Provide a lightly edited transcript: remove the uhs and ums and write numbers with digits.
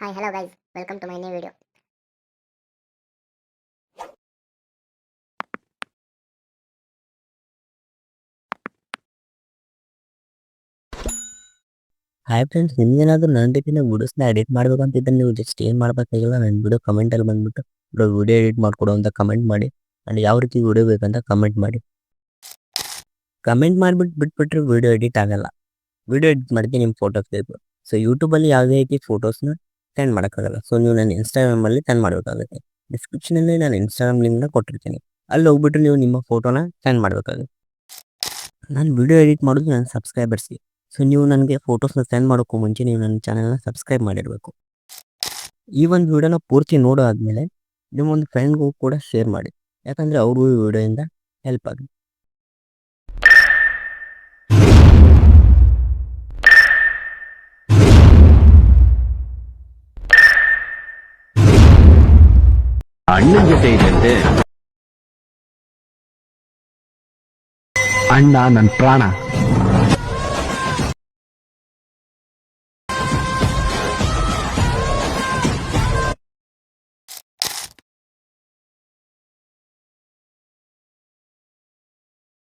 Hi, hello guys. Welcome to my new video. Hi friends, ನಿಮ್ಗೇನಾದ್ರೂ ನನ್ನ ರೀತಿಯ ವಿಡಿಯೋಸ್ನ edit ಮಾಡ್ಬೇಕಂತಿದ್ರೆ ನೀವು ಜಸ್ಟ್ ಏನು ಮಾಡಬೇಕಾಗಿಲ್ಲ, ನನ್ನ ವಿಡಿಯೋ ಕಮೆಂಟಲ್ಲಿ ಬಂದ್ಬಿಟ್ಟು ವಿಡಿಯೋ ಎಡಿಟ್ ಮಾಡಿಕೊಡು ಅಂತ ಕಮೆಂಟ್ ಮಾಡಿ. ಆ್ಯಂಡ್ ಯಾವ ರೀತಿ ವಿಡಿಯೋ ಬೇಕಂತ ಕಮೆಂಟ್ ಮಾಡಿ. ಕಮೆಂಟ್ ಮಾಡಿಬಿಟ್ಟು ಬಿಟ್ಬಿಟ್ರೆ ವಿಡಿಯೋ ಎಡಿಟ್ ಆಗಲ್ಲ. ವಿಡಿಯೋ ಎಡಿಟ್ ಮಾಡೋಕ್ಕೆ ನಿಮ್ಮ ಫೋಟೋಸ್ ಬೇಕು. ಸೊ ಯೂಟ್ಯೂಬಲ್ಲಿ ಯಾವುದೇ ರೀತಿ ಫೋಟೋಸ್ನ ಸೆಂಡ್ ಮಾಡೋಕ್ಕಾಗಲ್ಲ. ಸೊ ನೀವು ನನ್ನ ಇನ್ಸ್ಟಾಗ್ರಾಮಲ್ಲಿ ಸೆಂಡ್ ಮಾಡಬೇಕಾಗುತ್ತೆ. ಡಿಸ್ಕ್ರಿಪ್ಷನಲ್ಲಿ ನಾನು ಇನ್ಸ್ಟಾಗ್ರಾಮ್ ಲಿಂಕ್ನ ಕೊಟ್ಟಿರ್ತೀನಿ. ಅಲ್ಲಿ ಹೋಗ್ಬಿಟ್ಟು ನೀವು ನಿಮ್ಮ ಫೋಟೋನ ಸೆಂಡ್ ಮಾಡಬೇಕಾಗುತ್ತೆ. ನಾನು ವಿಡಿಯೋ ಎಡಿಟ್ ಮಾಡೋದು ನನ್ನ ಸಬ್ಸ್ಕ್ರೈಬರ್ಸ್ಗೆ. ಸೊ ನೀವು ನನಗೆ ಫೋಟೋಸ್ನ ಸೆಂಡ್ ಮಾಡೋಕ್ಕೂ ಮುಂಚೆ ನೀವು ನನ್ನ ಚಾನಲ್ನ ಸಬ್ಸ್ಕ್ರೈಬ್ ಮಾಡಿರಬೇಕು. ಈ ಒಂದು ವಿಡಿಯೋನ ಪೂರ್ತಿ ನೋಡೋ ಆದಮೇಲೆ ನಿಮ್ಮೊಂದು ಫ್ರೆಂಡ್ಗೂ ಕೂಡ ಶೇರ್ ಮಾಡಿ, ಯಾಕಂದರೆ ಅವ್ರಿಗೂ ಈ ವಿಡಿಯೋಯಿಂದ ಹೆಲ್ಪ್ ಆಗುತ್ತೆ. ಅಣ್ಣನ ಜೊತೆ ಇದೆ ಅಣ್ಣ ನನ್ನ ಪ್ರಾಣ.